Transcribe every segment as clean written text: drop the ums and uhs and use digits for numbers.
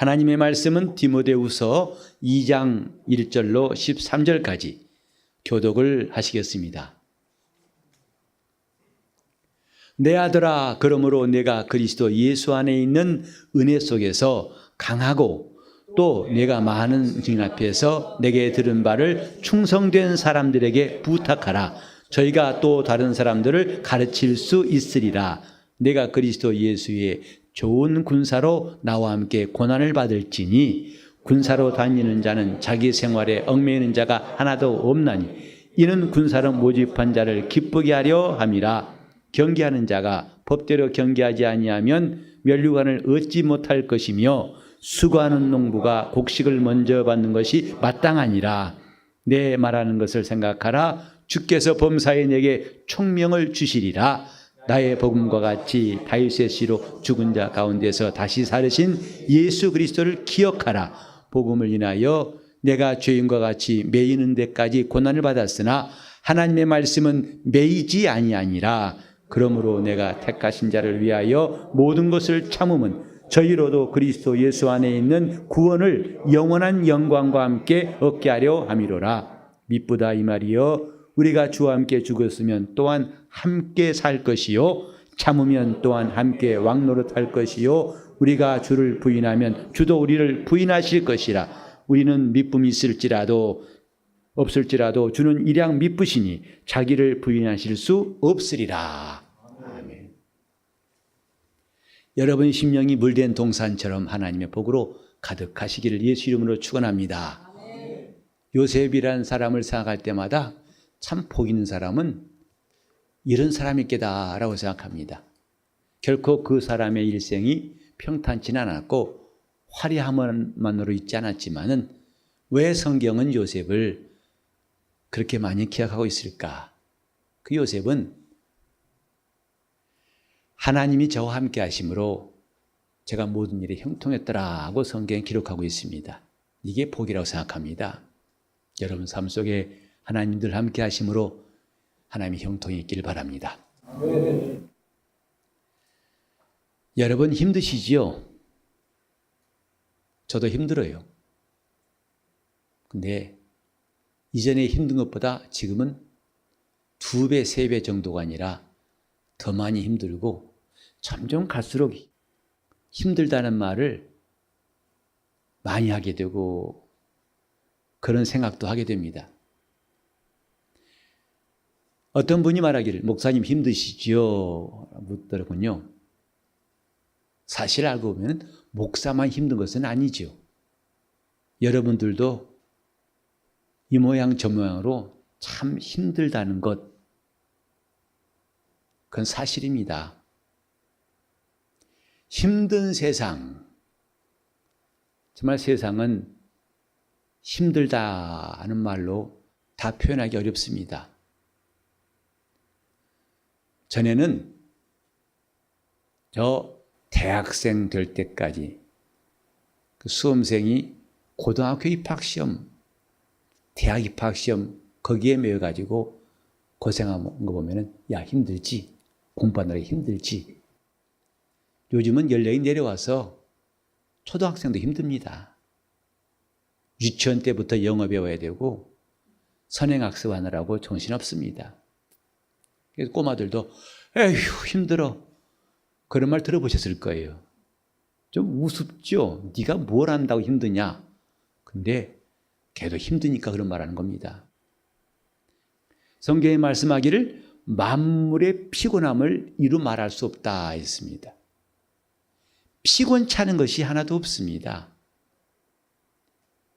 하나님의 말씀은 디모데후서 2장 1절로 13절까지 교독을 하시겠습니다. 내 아들아, 그러므로 내가 그리스도 예수 안에 있는 은혜 속에서 강하고 또 내가 많은 증인 앞에서 내게 들은 바를 충성된 사람들에게 부탁하라. 저희가 또 다른 사람들을 가르칠 수 있으리라. 내가 그리스도 예수의 좋은 군사로 나와 함께 고난을 받을지니 군사로 다니는 자는 자기 생활에 얽매이는 자가 하나도 없나니 이는 군사로 모집한 자를 기쁘게 하려 함이라. 경계하는 자가 법대로 경계하지 아니하면 면류관을 얻지 못할 것이며 수고하는 농부가 곡식을 먼저 받는 것이 마땅하니라. 내 말하는 것을 생각하라. 주께서 범사에 내게 총명을 주시리라. 나의 복음과 같이 다윗의 씨로 죽은 자 가운데서 다시 살으신 예수 그리스도를 기억하라. 복음을 인하여 내가 죄인과 같이 매이는 데까지 고난을 받았으나 하나님의 말씀은 매이지 아니하니라. 그러므로 내가 택하신 자를 위하여 모든 것을 참음은 저희로도 그리스도 예수 안에 있는 구원을 영원한 영광과 함께 얻게 하려 함이로라. 미쁘다 이 말이여, 우리가 주와 함께 죽었으면 또한 함께 살 것이요 참으면 또한 함께 왕노릇할 것이요 우리가 주를 부인하면 주도 우리를 부인하실 것이라. 우리는 미쁨이 없을지라도 주는 일양 미쁘시니 자기를 부인하실 수 없으리라. 아멘. 여러분 심령이 물된 동산처럼 하나님의 복으로 가득하시기를 예수 이름으로 축원합니다. 요셉이라는 사람을 생각할 때마다 참 복 있는 사람은 이런 사람이 있겠다라고 생각합니다. 결코 그 사람의 일생이 평탄치는 않았고 화려함만으로 있지 않았지만은 왜 성경은 요셉을 그렇게 많이 기억하고 있을까? 그 요셉은 하나님이 저와 함께 하심으로 제가 모든 일에 형통했더라고 성경에 기록하고 있습니다. 이게 복이라고 생각합니다. 여러분 삶 속에 하나님들 함께 하심으로 하나님의 형통이 있길 바랍니다. 네. 여러분 힘드시지요? 저도 힘들어요. 근데 이전에 힘든 것보다 지금은 2배, 3배 정도가 아니라 더 많이 힘들고 점점 갈수록 힘들다는 말을 많이 하게 되고 그런 생각도 하게 됩니다. 어떤 분이 말하기를 목사님 힘드시지요? 묻더군요. 사실 알고 보면 목사만 힘든 것은 아니죠. 여러분들도 이 모양 저 모양으로 참 힘들다는 것, 그건 사실입니다. 힘든 세상, 정말 세상은 힘들다는 말로 다 표현하기 어렵습니다. 전에는 저 대학생 될 때까지 그 수험생이 고등학교 입학시험, 대학 입학시험 거기에 매여가지고 고생한 거 보면은 야 힘들지, 공부하느라 힘들지. 요즘은 연령이 내려와서 초등학생도 힘듭니다. 유치원 때부터 영어 배워야 되고 선행학습하느라고 정신없습니다. 그래서 꼬마들도 에휴 힘들어 그런 말 들어보셨을 거예요. 좀 우습죠. 네가 뭘 안다고 힘드냐. 근데 걔도 힘드니까 그런 말하는 겁니다. 성경에 말씀하기를 만물의 피곤함을 이루 말할 수 없다 했습니다. 피곤찮은 것이 하나도 없습니다.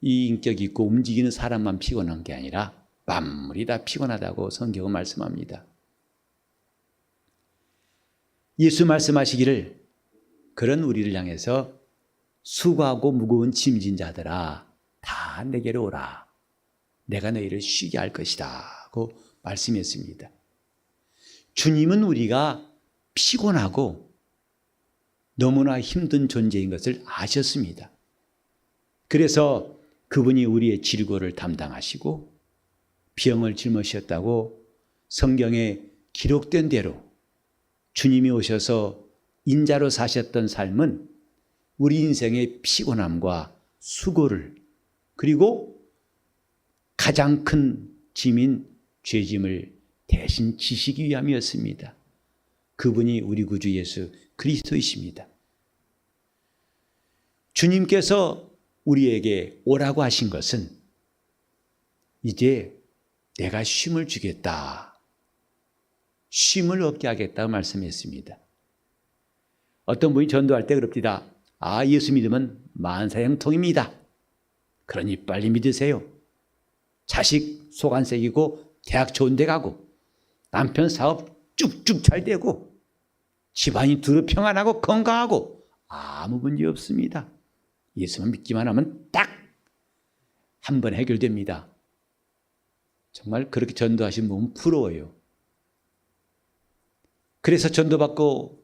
이 인격이 있고 움직이는 사람만 피곤한 게 아니라 만물이 다 피곤하다고 성경은 말씀합니다. 예수 말씀하시기를 그런 우리를 향해서 수고하고 무거운 짐진 자들아 다 내게로 오라. 내가 너희를 쉬게 할 것이다 고 말씀했습니다. 주님은 우리가 피곤하고 너무나 힘든 존재인 것을 아셨습니다. 그래서 그분이 우리의 질고를 담당하시고 병을 짊어지셨다고 성경에 기록된 대로 주님이 오셔서 인자로 사셨던 삶은 우리 인생의 피곤함과 수고를, 그리고 가장 큰 짐인 죄짐을 대신 지시기 위함이었습니다. 그분이 우리 구주 예수 그리스도이십니다. 주님께서 우리에게 오라고 하신 것은 이제 내가 쉼을 주겠다, 쉼을 얻게 하겠다고 말씀했습니다. 어떤 분이 전도할 때 그럽니다. 예수 믿으면 만사형통입니다. 그러니 빨리 믿으세요. 자식 속 안 새기고 대학 좋은 데 가고 남편 사업 쭉쭉 잘 되고 집안이 두루 평안하고 건강하고 아무 문제 없습니다. 예수만 믿기만 하면 딱 한 번 해결됩니다. 정말 그렇게 전도하신 분은 부러워요. 그래서 전도받고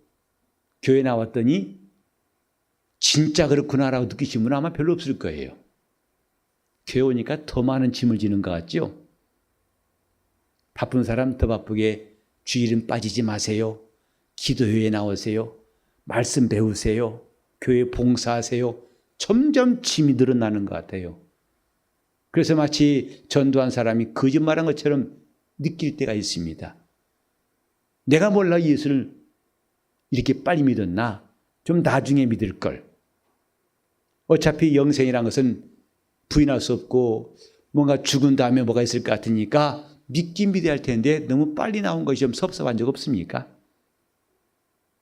교회 나왔더니 진짜 그렇구나라고 느끼신 분은 아마 별로 없을 거예요. 교회 오니까 더 많은 짐을 지는 것 같죠? 바쁜 사람 더 바쁘게 주일은 빠지지 마세요. 기도회에 나오세요. 말씀 배우세요. 교회 봉사하세요. 점점 짐이 늘어나는 것 같아요. 그래서 마치 전도한 사람이 거짓말한 것처럼 느낄 때가 있습니다. 내가 몰라 예수를 이렇게 빨리 믿었나? 좀 나중에 믿을 걸. 어차피 영생이란 것은 부인할 수 없고 뭔가 죽은 다음에 뭐가 있을 것 같으니까 믿긴 믿어야 할 텐데 너무 빨리 나온 것이 좀 섭섭한 적 없습니까?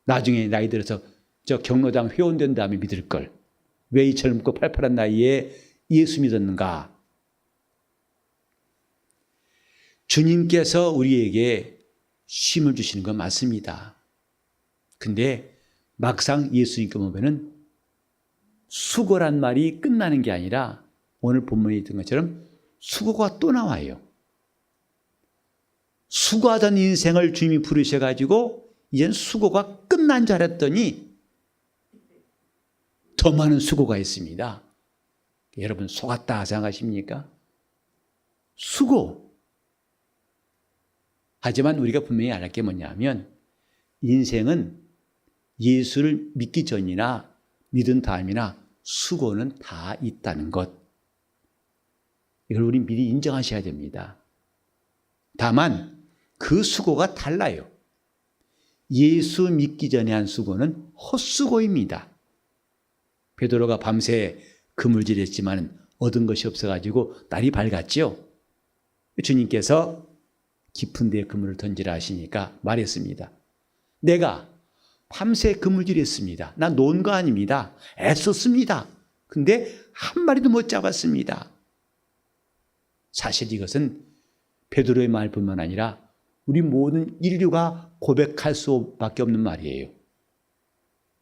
나중에 나이 들어서 저 경로당 회원된 다음에 믿을 걸. 왜 이 젊고 팔팔한 나이에 예수 믿었는가? 주님께서 우리에게 쉼을 주시는 건 맞습니다. 근데 막상 예수님께 보면은 수고란 말이 끝나는 게 아니라 오늘 본문에 있던 것처럼 수고가 또 나와요. 수고하던 인생을 주님이 부르셔가지고 이젠 수고가 끝난 줄 알았더니 더 많은 수고가 있습니다. 여러분 속았다 생각하십니까? 수고. 하지만 우리가 분명히 알할 게 뭐냐면 인생은 예수를 믿기 전이나 믿은 다음이나 수고는 다 있다는 것. 이걸 우리 미리 인정하셔야 됩니다. 다만 그 수고가 달라요. 예수 믿기 전에 한 수고는 헛수고입니다. 베드로가 밤새 그물질했지만 얻은 것이 없어가지고 날이 밝았죠. 주님께서 깊은 데에 그물을 던지라 하시니까 말했습니다. 내가 밤새 그물질했습니다. 나 논 거 아닙니다. 애썼습니다. 근데 한 마리도 못 잡았습니다. 사실 이것은 베드로의 말뿐만 아니라 우리 모든 인류가 고백할 수밖에 없는 말이에요.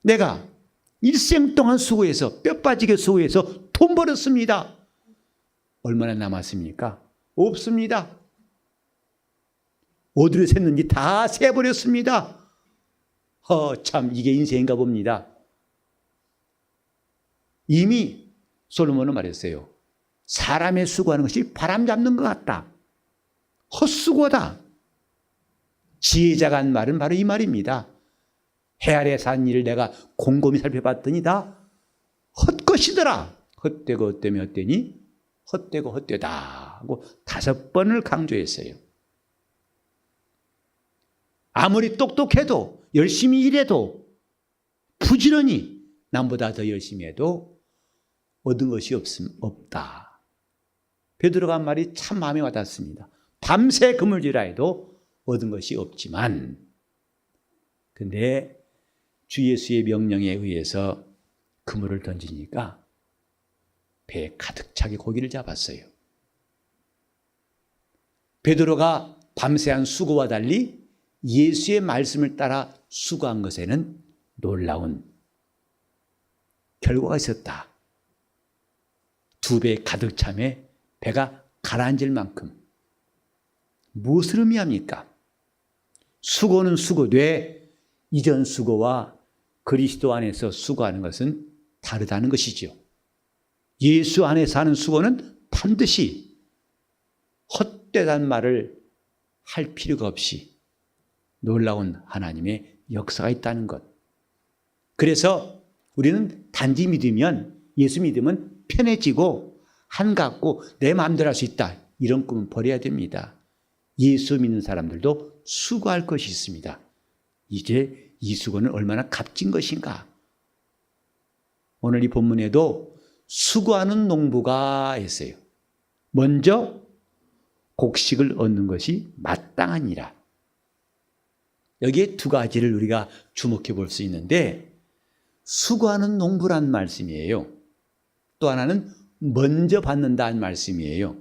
내가 일생 동안 수고해서 뼈 빠지게 수고해서 돈 벌었습니다. 얼마나 남았습니까? 없습니다. 어디로 샜는지 다 세버렸습니다. 참 이게 인생인가 봅니다. 이미 솔로몬은 말했어요. 사람의 수고하는 것이 바람 잡는 것 같다. 헛수고다. 지혜자가 한 말은 바로 이 말입니다. 해 아래 산 일을 내가 곰곰이 살펴봤더니 다 헛것이더라. 헛되고 헛되며 헛되니 헛되고 헛되다 하고 5번을 강조했어요. 아무리 똑똑해도 열심히 일해도 부지런히 남보다 더 열심히 해도 얻은 것이 없다. 베드로가 한 말이 참 마음에 와닿습니다. 밤새 그물질라 해도 얻은 것이 없지만 근데 주 예수의 명령에 의해서 그물을 던지니까 배에 가득 차게 고기를 잡았어요. 베드로가 밤새 한 수고와 달리 예수의 말씀을 따라 수고한 것에는 놀라운 결과가 있었다. 2배 가득 참에 배가 가라앉을 만큼. 무엇을 의미합니까? 수고는 수고되 이전 수고와 그리스도 안에서 수고하는 것은 다르다는 것이죠. 예수 안에서 하는 수고는 반드시 헛되다는 말을 할 필요가 없이 놀라운 하나님의 역사가 있다는 것. 그래서 우리는 단지 믿으면, 예수 믿으면 편해지고 한갑고 내 마음대로 할 수 있다. 이런 꿈은 버려야 됩니다. 예수 믿는 사람들도 수고할 것이 있습니다. 이제 이 수고는 얼마나 값진 것인가. 오늘 이 본문에도 수고하는 농부가 했어요. 먼저 곡식을 얻는 것이 마땅하니라. 여기에 두 가지를 우리가 주목해 볼 수 있는데, 수고하는 농부란 말씀이에요. 또 하나는 먼저 받는다는 말씀이에요.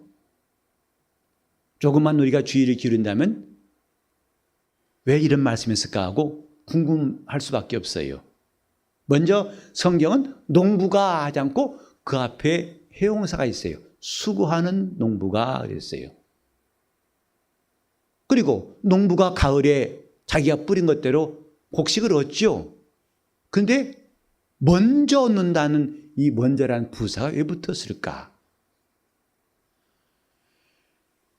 조금만 우리가 주의를 기울인다면 왜 이런 말씀이 있을까 하고 궁금할 수밖에 없어요. 먼저 성경은 농부가 하지 않고 그 앞에 해용사가 있어요. 수고하는 농부가 그랬어요. 그리고 농부가 가을에 자기가 뿌린 것대로 곡식을 얻죠. 그런데 먼저 얻는다는 이 먼저라는 부사가 왜 붙었을까?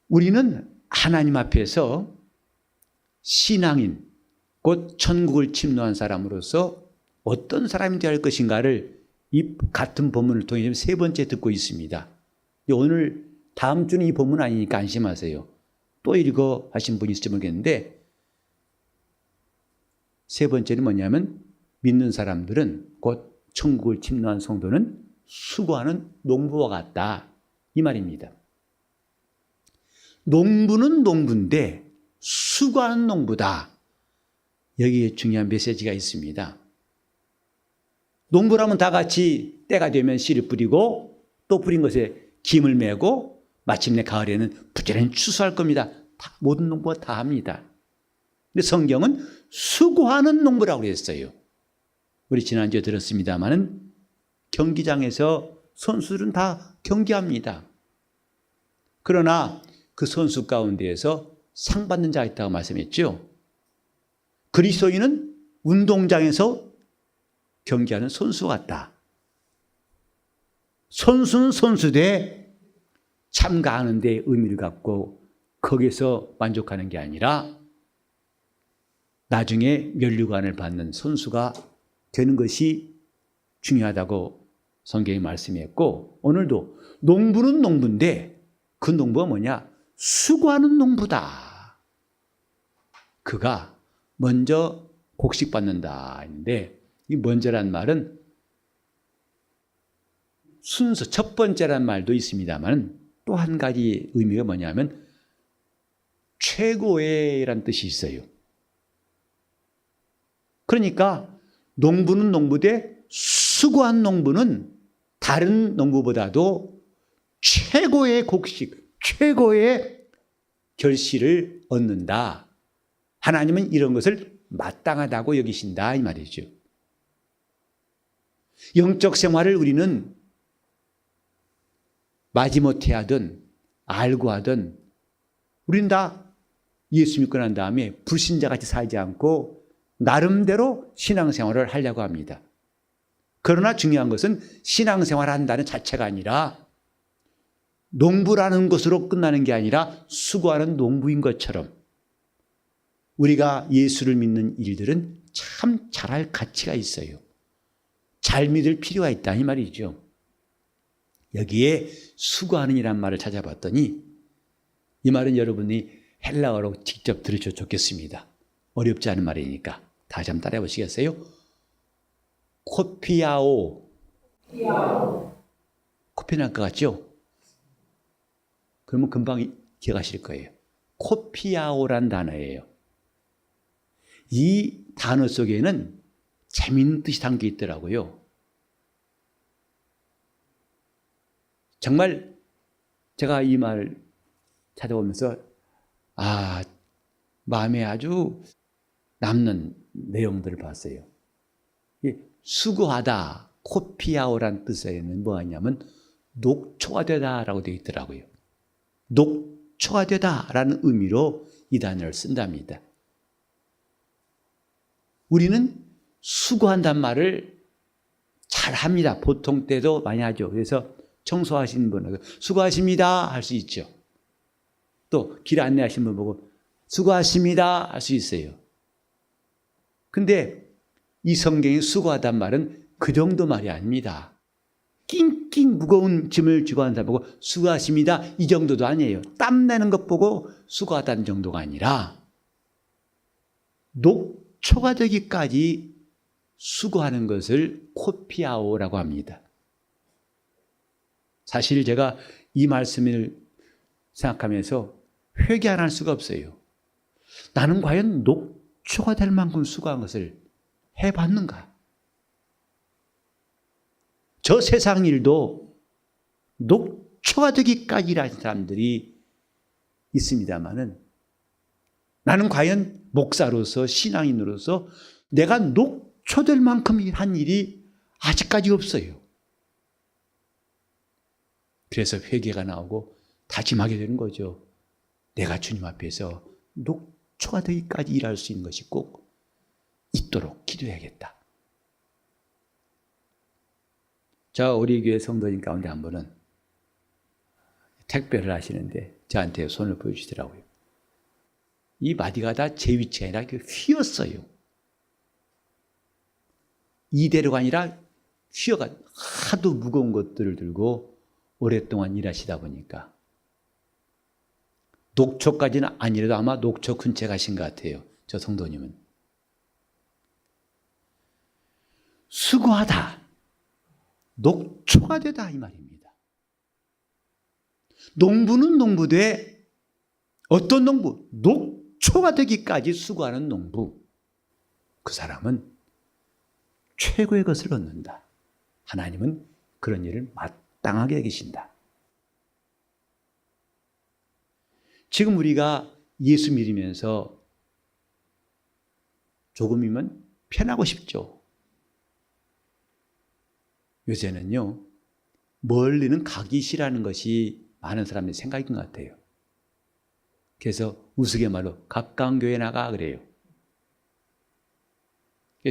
우리는 하나님 앞에서 신앙인, 곧 천국을 침노한 사람으로서 어떤 사람이 되어야 할 것인가를 이 같은 본문을 통해 세 번째 듣고 있습니다. 오늘 다음 주는 이 본문 아니니까 안심하세요. 또 읽어 하신 분이 있을지 모르겠는데, 세 번째는 뭐냐면 믿는 사람들은, 곧 천국을 침노한 성도는 수고하는 농부와 같다, 이 말입니다. 농부는 농부인데 수고하는 농부다. 여기에 중요한 메시지가 있습니다. 농부라면 다 같이 때가 되면 씨를 뿌리고 또 뿌린 것에 김을 메고 마침내 가을에는 부지런히 추수할 겁니다. 모든 농부가 다 합니다. 근데 성경은 수고하는 농부라고 했어요. 우리 지난주에 들었습니다마는 경기장에서 선수들은 다 경기합니다. 그러나 그 선수 가운데에서 상 받는 자가 있다고 말씀했죠. 그리스도인은 운동장에서 경기하는 선수 같다. 선수는 선수대 참가하는 데 의미를 갖고 거기서 만족하는 게 아니라 나중에 면류관을 받는 선수가 되는 것이 중요하다고 성경이 말씀했고, 오늘도 농부는 농부인데 그 농부가 뭐냐? 수고하는 농부다. 그가 먼저 곡식 받는다 했는데, 이 먼저란 말은 순서, 첫 번째란 말도 있습니다만 또 한 가지 의미가 뭐냐면 최고의란 뜻이 있어요. 그러니까 농부는 농부되 수고한 농부는 다른 농부보다도 최고의 곡식, 최고의 결실을 얻는다. 하나님은 이런 것을 마땅하다고 여기신다, 이 말이죠. 영적 생활을 우리는 마지못해 하든 알고 하든 우리는 다 예수 믿고 난 다음에 불신자같이 살지 않고 나름대로 신앙생활을 하려고 합니다. 그러나 중요한 것은 신앙생활을 한다는 자체가 아니라 농부라는 것으로 끝나는 게 아니라 수고하는 농부인 것처럼 우리가 예수를 믿는 일들은 참 잘할 가치가 있어요. 잘 믿을 필요가 있다, 이 말이죠. 여기에 수고하는 이란 말을 찾아봤더니 이 말은 여러분이 헬라어로 직접 들으셔도 좋겠습니다. 어렵지 않은 말이니까 다시 한번 따라해 보시겠어요? 코피아오. 코피 날 것 같죠? 그러면 금방 기억하실 거예요. 코피아오란 단어예요. 이 단어 속에는 재미있는 뜻이 담겨 있더라고요. 정말 제가 이 말 찾아보면서 마음에 아주 남는 내용들을 봤어요. 수고하다, 코피아오란 뜻에는 뭐냐면 녹초가 되다라고 되어 있더라고요. 녹초가 되다라는 의미로 이 단어를 쓴답니다. 우리는 수고한단 말을 잘 합니다. 보통 때도 많이 하죠. 그래서 청소하시는 분은 수고하십니다 할 수 있죠. 또 길 안내하시는 분 보고 수고하십니다 할 수 있어요. 근데 이 성경이 수고하단 말은 그 정도 말이 아닙니다. 낑낑 무거운 짐을 쥐고 하는 사람 보고 수고하십니다. 이 정도도 아니에요. 땀내는 것 보고 수고하다는 정도가 아니라 녹초가 되기까지 수고하는 것을 코피아오라고 합니다. 사실 제가 이 말씀을 생각하면서 회개 안 할 수가 없어요. 나는 과연 녹초가 될 만큼 수고한 것을 해봤는가? 저 세상 일도 녹초가 되기까지 일하는 사람들이 있습니다마는 나는 과연 목사로서 신앙인으로서 내가 녹초될 만큼 한 일이 아직까지 없어요. 그래서 회개가 나오고 다짐하게 되는 거죠. 내가 주님 앞에서 녹초가 되기까지 일할 수 있는 것이 꼭 있도록 기도해야겠다. 저 우리 교회 성도님 가운데 한 분은 택배를 하시는데 저한테 손을 보여주시더라고요. 이 마디가 다 제 위치가 아니라 휘었어요. 이대로가 아니라 휘어가 하도 무거운 것들을 들고 오랫동안 일하시다 보니까 녹초까지는 아니라도 아마 녹초 근처에 가신 것 같아요. 저 성도님은. 수고하다. 녹초가 되다 이 말입니다. 농부는 농부되 어떤 농부? 녹초가 되기까지 수고하는 농부. 그 사람은 최고의 것을 얻는다. 하나님은 그런 일을 마땅하게 계신다. 지금 우리가 예수 믿으면서 조금이면 편하고 싶죠. 요새는요, 멀리는 가기 싫어하는 것이 많은 사람들의 생각인 것 같아요. 그래서 우스갯말로 가까운 교회 나가 그래요.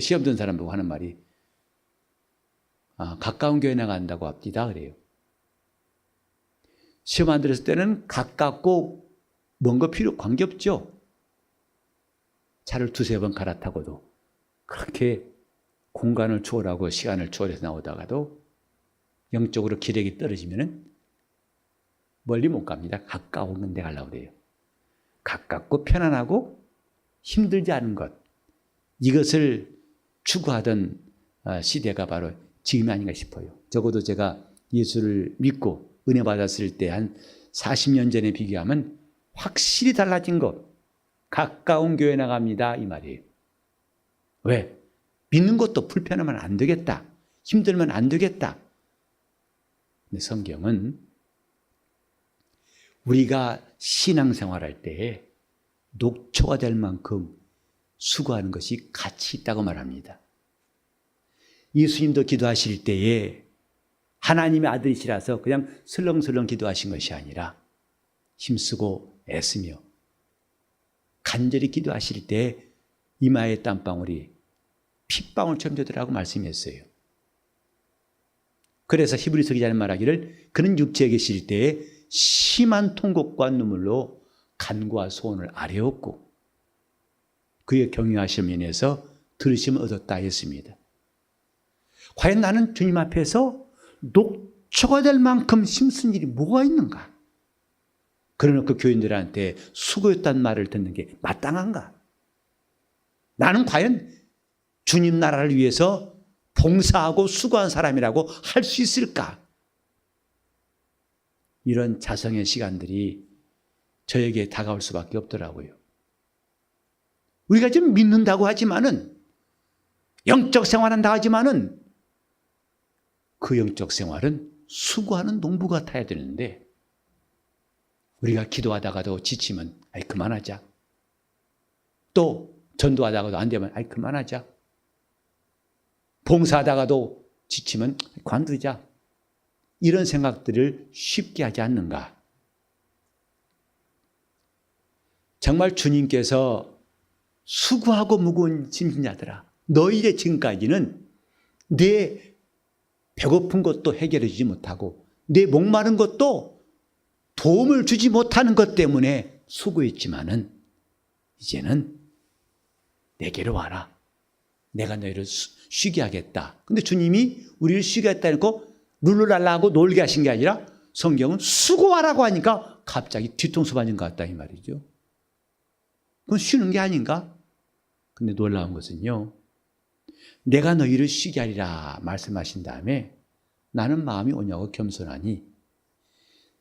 시험 든 사람 보고 하는 말이 가까운 교회 나간다고 합디다 그래요. 시험 안 들었을 때는 가깝고 먼 거 필요 관계없죠. 차를 두세 번 갈아타고도 그렇게 공간을 초월하고 시간을 초월해서 나오다가도 영적으로 기력이 떨어지면은 멀리 못 갑니다. 가까운 데 가려고 그래요. 가깝고 편안하고 힘들지 않은 것, 이것을 추구하던 시대가 바로 지금이 아닌가 싶어요. 적어도 제가 예수를 믿고 은혜 받았을 때 한 40년 전에 비교하면 확실히 달라진 것, 가까운 교회 나갑니다 이 말이에요. 왜? 믿는 것도 불편하면 안 되겠다. 힘들면 안 되겠다. 근데 성경은 우리가 신앙생활할 때에 녹초가 될 만큼 수고하는 것이 가치 있다고 말합니다. 예수님도 기도하실 때에 하나님의 아들이시라서 그냥 설렁설렁 기도하신 것이 아니라 힘쓰고 애쓰며 간절히 기도하실 때 이마의 땀방울이 핏방울처럼 되더라고 말씀했어요. 그래서 히브리서 기자는 말하기를 그는 육체에 계실 때에 심한 통곡과 눈물로 간구와 소원을 아뢰었고 그의 경외하심을 인해서 들으심을 얻었다 했습니다. 과연 나는 주님 앞에서 녹초가 될 만큼 힘쓴 일이 뭐가 있는가? 그러놓고 교인들한테 수고했다는 말을 듣는 게 마땅한가? 나는 과연 주님 나라를 위해서 봉사하고 수고한 사람이라고 할 수 있을까? 이런 자성의 시간들이 저에게 다가올 수밖에 없더라고요. 우리가 지금 믿는다고 하지만은 영적 생활한다고 하지만은 그 영적 생활은 수고하는 농부 같아야 되는데 우리가 기도하다가도 지치면 아이 그만하자. 또 전도하다가도 안 되면 아이 그만하자. 봉사하다가도 지치면 관두자. 이런 생각들을 쉽게 하지 않는가? 정말 주님께서 수고하고 무거운 짐진 자들아 너희의 지금까지는 내 배고픈 것도 해결해 주지 못하고 내 목마른 것도 도움을 주지 못하는 것 때문에 수고했지만은 이제는 내게로 와라. 내가 너희를 쉬게 하겠다. 근데 주님이 우리를 쉬게 하겠다고 룰루랄라하고 놀게 하신 게 아니라 성경은 수고하라고 하니까 갑자기 뒤통수 맞은 것 같다 이 말이죠. 그건 쉬는 게 아닌가? 근데 놀라운 것은요, 내가 너희를 쉬게 하리라 말씀하신 다음에 나는 마음이 오냐고 겸손하니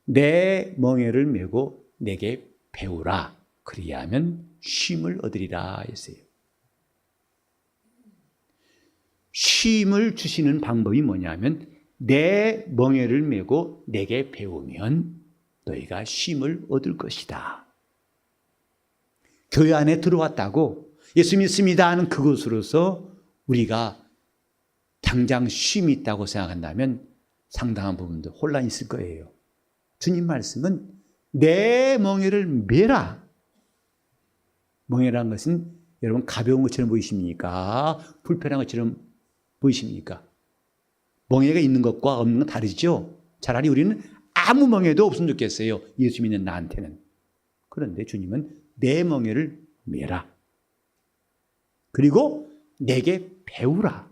내 멍에를 메고 내게 배우라. 그리하면 쉼을 얻으리라 했어요. 쉼을 주시는 방법이 뭐냐면 내 멍에를 메고 내게 배우면 너희가 쉼을 얻을 것이다. 교회 안에 들어왔다고 예수 믿습니다 하는 그것으로서 우리가 당장 쉼이 있다고 생각한다면 상당한 부분도 혼란이 있을 거예요. 주님 말씀은 내 멍에를 메라. 멍에라는 것은 여러분 가벼운 것처럼 보이십니까? 불편한 것처럼 보이십니까? 멍에가 있는 것과 없는 건 다르죠. 차라리 우리는 아무 멍에도 없으면 좋겠어요. 예수 믿는 나한테는. 그런데 주님은 내 멍에를 메라. 그리고 내게 배우라.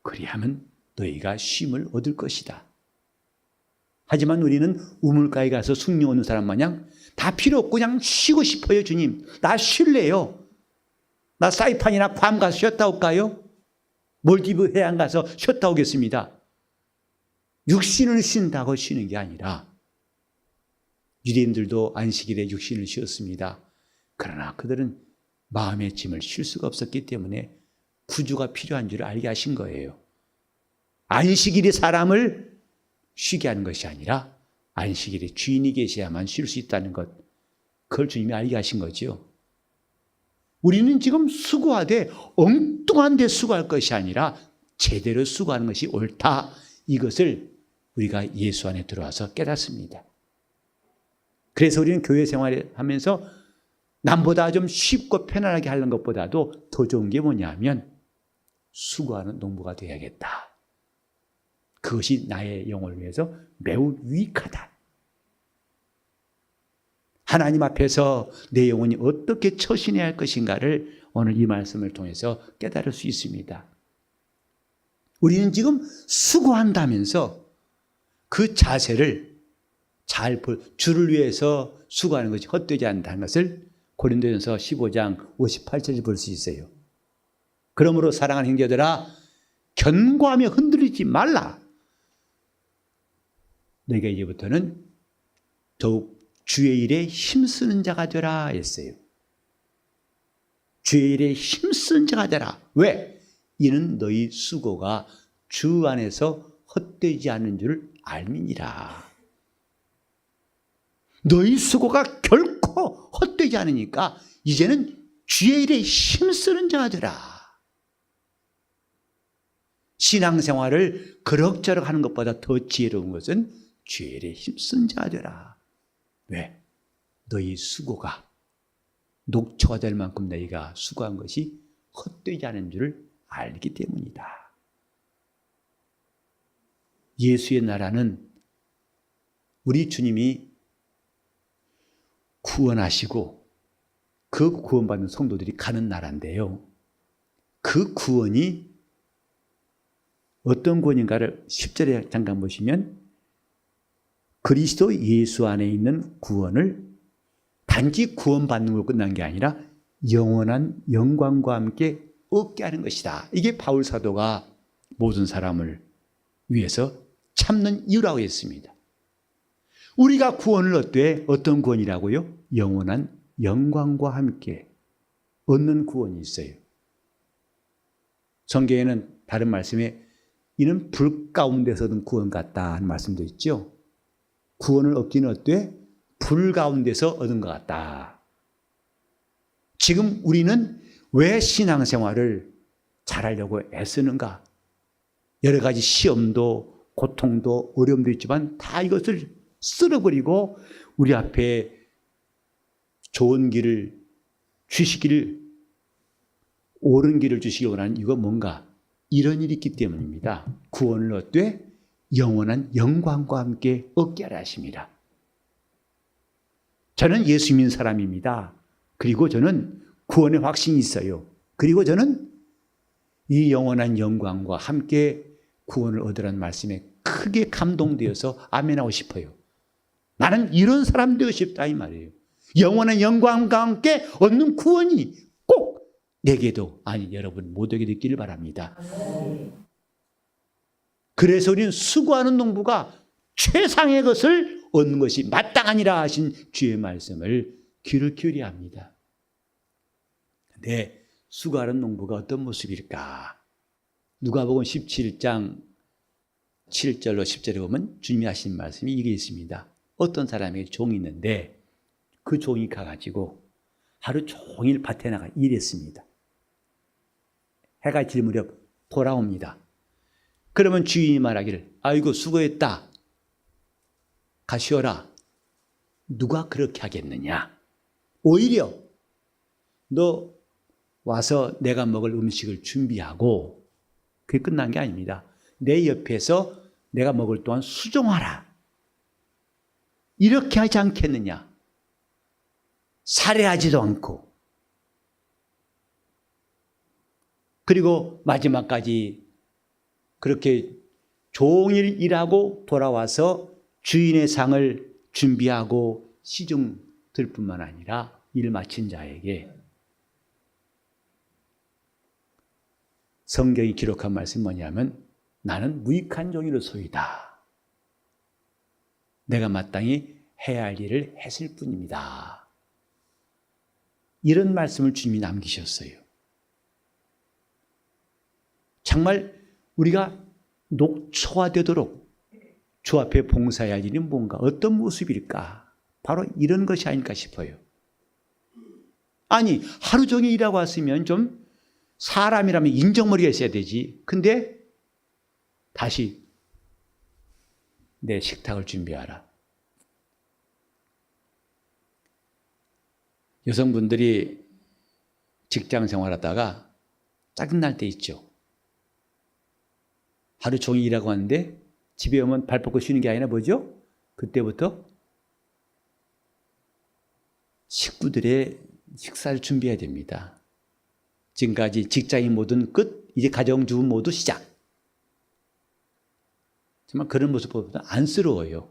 그리하면 너희가 쉼을 얻을 것이다. 하지만 우리는 우물가에 가서 숭늉 오는 사람 마냥 다 필요 없고 그냥 쉬고 싶어요. 주님, 나 쉴래요. 나 사이판이나 괌 가서 쉬었다 올까요? 몰디브 해안 가서 쉬었다 오겠습니다. 육신을 쉰다고 쉬는 게 아니라 유대인들도 안식일에 육신을 쉬었습니다. 그러나 그들은 마음의 짐을 쉴 수가 없었기 때문에 구주가 필요한 줄 알게 하신 거예요. 안식일이 사람을 쉬게 하는 것이 아니라 안식일에 주인이 계셔야만 쉴 수 있다는 것, 그걸 주님이 알게 하신 거죠. 우리는 지금 수고하되 엉뚱한 데 수고할 것이 아니라 제대로 수고하는 것이 옳다. 이것을 우리가 예수 안에 들어와서 깨닫습니다. 그래서 우리는 교회 생활을 하면서 남보다 좀 쉽고 편안하게 하는 것보다도 더 좋은 게 뭐냐면 수고하는 농부가 되어야겠다. 그것이 나의 영혼을 위해서 매우 유익하다. 하나님 앞에서 내 영혼이 어떻게 처신해야 할 것인가를 오늘 이 말씀을 통해서 깨달을 수 있습니다. 우리는 지금 수고한다면서 그 자세를 주를 위해서 수고하는 것이 헛되지 않다는 것을 고린도전서 15장 58절에 볼 수 있어요. 그러므로 사랑하는 형제들아 견고하며 흔들리지 말라. 너희가 이제부터는 더욱 주의 일에 힘쓰는 자가 되라 했어요. 주의 일에 힘쓰는 자가 되라. 왜? 이는 너희 수고가 주 안에서 헛되지 않는 줄 알미니라. 너희 수고가 결코 헛되지 않으니까 이제는 주의 일에 힘쓰는 자가 되라. 신앙생활을 그럭저럭 하는 것보다 더 지혜로운 것은 주의 일에 힘쓴 자가 되라. 왜? 너희 수고가 녹초가 될 만큼 너희가 수고한 것이 헛되지 않은 줄을 알기 때문이다. 예수의 나라는 우리 주님이 구원하시고 그 구원받는 성도들이 가는 나라인데요. 그 구원이 어떤 구원인가를 10절에 잠깐 보시면 그리스도 예수 안에 있는 구원을 단지 구원받는 걸로 끝난 게 아니라 영원한 영광과 함께 얻게 하는 것이다. 이게 바울 사도가 모든 사람을 위해서 참는 이유라고 했습니다. 우리가 구원을 얻되 어떤 구원이라고요? 영원한 영광과 함께 얻는 구원이 있어요. 성경에는 다른 말씀에 이는 불 가운데서 얻은 구원 같다 하는 말씀도 있죠. 구원을 얻기는 어때? 불 가운데서 얻은 것 같다. 지금 우리는 왜 신앙생활을 잘하려고 애쓰는가? 여러 가지 시험도 고통도 어려움도 있지만 다 이것을 쓸어버리고 우리 앞에 좋은 길을 주시기를, 옳은 길을 주시기 원하는 이유가 뭔가? 이런 일이 있기 때문입니다. 구원을 얻되 영원한 영광과 함께 얻게 하라 하십니다. 저는 예수 믿는 사람입니다. 그리고 저는 구원의 확신이 있어요. 그리고 저는 이 영원한 영광과 함께 구원을 얻으라는 말씀에 크게 감동되어서 아멘하고 싶어요. 나는 이런 사람 되고 싶다 이 말이에요. 영원한 영광과 함께 얻는 구원이 꼭 내게도, 아니 여러분 모두에게 있기를 바랍니다. 그래서 우리는 수고하는 농부가 최상의 것을 얻는 것이 마땅하니라 하신 주의 말씀을 귀를 기울여야 합니다. 근데 수고하는 농부가 어떤 모습일까? 누가복음 17장 7절로 10절에 보면 주님이 하신 말씀이 이게 있습니다. 어떤 사람에게 종이 있는데 그 종이 가가지고 하루 종일 밭에 나가 일했습니다. 해가 질 무렵 돌아옵니다. 그러면 주인이 말하기를 아이고 수고했다. 가시오라. 누가 그렇게 하겠느냐? 오히려 너 와서 내가 먹을 음식을 준비하고, 그게 끝난 게 아닙니다. 내 옆에서 내가 먹을 동안 수종하라. 이렇게 하지 않겠느냐? 살해하지도 않고, 그리고 마지막까지 그렇게 종일 일하고 돌아와서 주인의 상을 준비하고 시중 들 뿐만 아니라 일 마친 자에게 성경이 기록한 말씀이 뭐냐면 나는 무익한 종이로소이다. 내가 마땅히 해야 할 일을 했을 뿐입니다. 이런 말씀을 주님이 남기셨어요. 정말 우리가 녹초화되도록 주 앞에 봉사해야 할 일이 뭔가, 어떤 모습일까? 바로 이런 것이 아닐까 싶어요. 아니, 하루 종일 일하고 왔으면 좀 사람이라면 인정머리가 있어야 되지. 근데 다시 내 식탁을 준비하라. 여성분들이 직장 생활하다가 짜증날 때 있죠. 하루 종일 일하고 왔는데 집에 오면 발 뻗고 쉬는 게 아니라 뭐죠? 그때부터 식구들의 식사를 준비해야 됩니다. 지금까지 직장인 모두는 끝, 이제 가정주부 모두 시작. 정말 그런 모습 보면 안쓰러워요.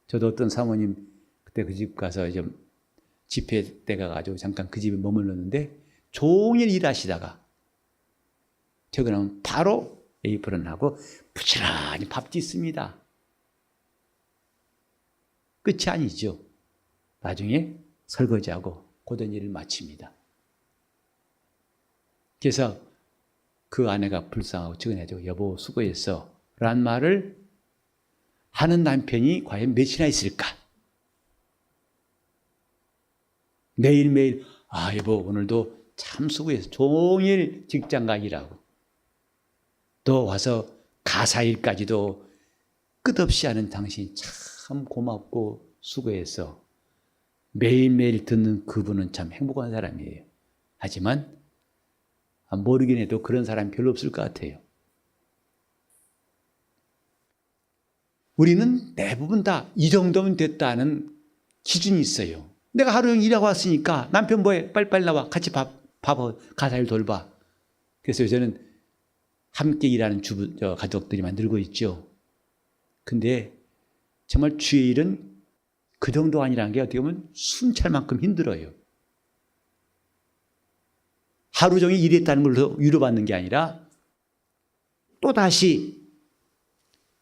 저도 어떤 사모님 그때 그 집 가서 좀 집회 때 가가지고 잠깐 그 집에 머물렀는데 종일 일하시다가 퇴근하면 바로 에이프런 하고 부지런히 밥 짓습니다. 끝이 아니죠. 나중에 설거지하고 고된 일을 마칩니다. 그래서 그 아내가 불쌍하고 측은해지고 여보 수고했어 라는 말을 하는 남편이 과연 몇이나 있을까? 매일매일 아 여보 오늘도 참 수고했어. 종일 직장 가기라고. 또 와서 가사일까지도 끝없이 하는 당신이 참 고맙고 수고했어. 매일매일 듣는 그분은 참 행복한 사람이에요. 하지만 모르긴 해도 그런 사람이 별로 없을 것 같아요. 우리는 대부분 다 이 정도면 됐다는 기준이 있어요. 내가 하루 종일 일하고 왔으니까 남편 뭐해? 빨리빨리 나와. 같이 가사일 돌봐. 그래서 요새는 함께 일하는 가족들이 만들고 있죠. 근데 정말 주의 일은 그 정도 아니라는 게 어떻게 보면 순찰만큼 힘들어요. 하루 종일 일했다는 걸로 위로받는 게 아니라 또다시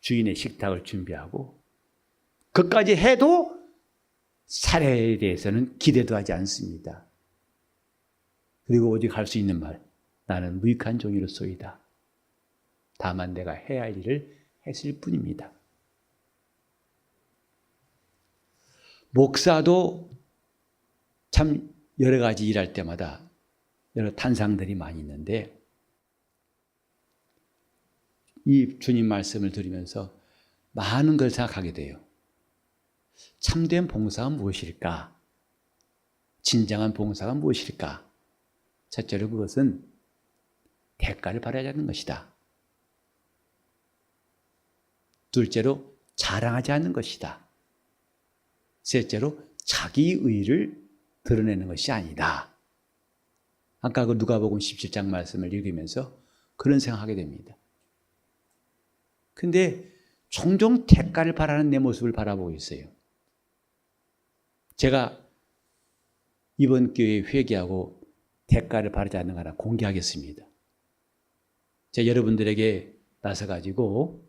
주인의 식탁을 준비하고 그까지 해도 살해에 대해서는 기대도 하지 않습니다. 그리고 오직 할 수 있는 말, 나는 무익한 종이로소이다. 다만 내가 해야 할 일을 했을 뿐입니다. 목사도 참 여러 가지 일할 때마다 여러 탄상들이 많이 있는데 이 주님 말씀을 들으면서 많은 걸 생각하게 돼요. 참된 봉사가 무엇일까? 진정한 봉사가 무엇일까? 첫째로 그것은 대가를 바라지 않는 것이다. 둘째로 자랑하지 않는 것이다. 셋째로 자기 의를 드러내는 것이 아니다. 아까 그 누가복음 17장 말씀을 읽으면서 그런 생각하게 됩니다. 근데 종종 대가를 바라는 내 모습을 바라보고 있어요. 제가 이번 기회에 회개하고 대가를 바라지 않는 거 하나 공개하겠습니다. 제가 여러분들에게 나서가지고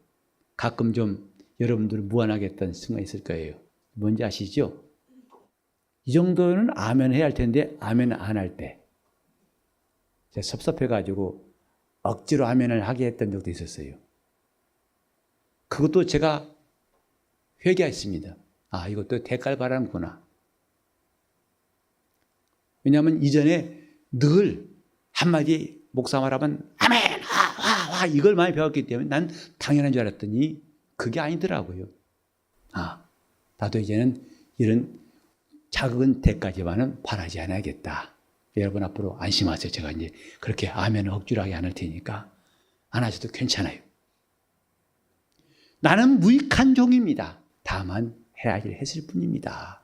가끔 좀 여러분들을 무안하게 했던 순간이 있을 거예요. 뭔지 아시죠? 이 정도는 아멘 해야 할 텐데 아멘 안 할 때 제가 섭섭해가지고 억지로 아멘을 하게 했던 적도 있었어요. 그것도 제가 회개했습니다. 아, 이것도 대가를 바라는구나. 왜냐하면 이전에 늘 한마디 목사 말하면 아멘! 와 이걸 많이 배웠기 때문에 난 당연한 줄 알았더니 그게 아니더라고요. 아, 나도 이제는 이런 작은 대가지만은 바라지 않아야겠다. 여러분 앞으로 안심하세요. 제가 이제 그렇게 아멘을 억지하게 안 할 테니까 안 하셔도 괜찮아요. 나는 무익한 종입니다. 다만 해야 할 일을 했을 뿐입니다.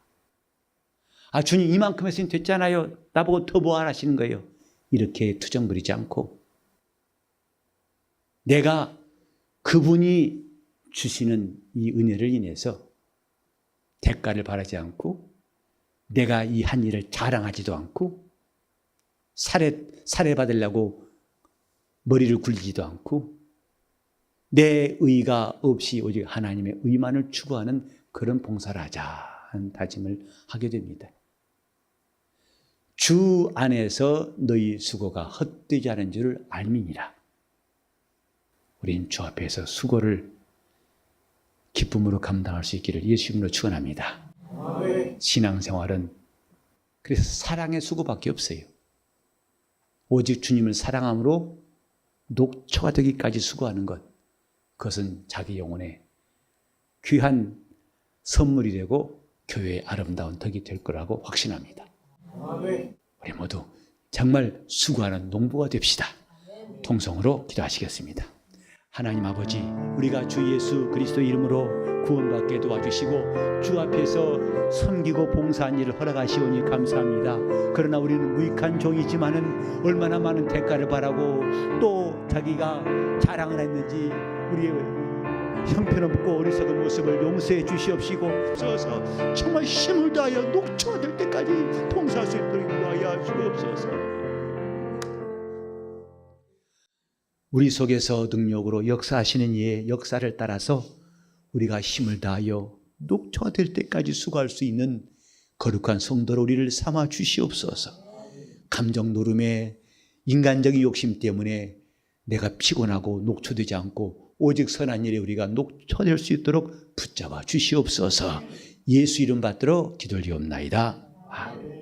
아, 주님 이만큼 했으면 됐잖아요. 나보고 더 뭐 하시는 거예요. 이렇게 투정 부리지 않고 내가 그분이 주시는 이 은혜를 인해서 대가를 바라지 않고 내가 이 한 일을 자랑하지도 않고 살해 받으려고 머리를 굴리지도 않고 내 의가 없이 오직 하나님의 의만을 추구하는 그런 봉사를 하자 하는 다짐을 하게 됩니다. 주 안에서 너희 수고가 헛되지 않은 줄을 알미니라. 우린 주 앞에서 수고를 기쁨으로 감당할 수 있기를 예수 이름으로 축원합니다. 신앙생활은 그래서 사랑의 수고밖에 없어요. 오직 주님을 사랑함으로 녹초가 되기까지 수고하는 것, 그것은 자기 영혼의 귀한 선물이 되고 교회의 아름다운 덕이 될 거라고 확신합니다. 우리 모두 정말 수고하는 농부가 됩시다. 통성으로 기도하시겠습니다. 하나님 아버지, 우리가 주 예수 그리스도 이름으로 구원받게 도와주시고 주 앞에서 섬기고 봉사한 일을 허락하시오니 감사합니다. 그러나 우리는 무익한 종이지만은 얼마나 많은 대가를 바라고 또 자기가 자랑을 했는지 우리의 형편없고 어리석은 모습을 용서해 주시옵시고 주셔서 정말 힘을 다하여 녹초가 될 때까지 통사할 수 있도록 인도하여 주옵소서. 우리 속에서 능력으로 역사하시는 이의 역사를 따라서 우리가 힘을 다하여 녹초가 될 때까지 수고할 수 있는 거룩한 성도로 우리를 삼아 주시옵소서. 감정 노름에 인간적인 욕심 때문에 내가 피곤하고 녹초되지 않고 오직 선한 일에 우리가 녹초될 수 있도록 붙잡아 주시옵소서. 예수 이름 받들어 기도리옵나이다. 아멘.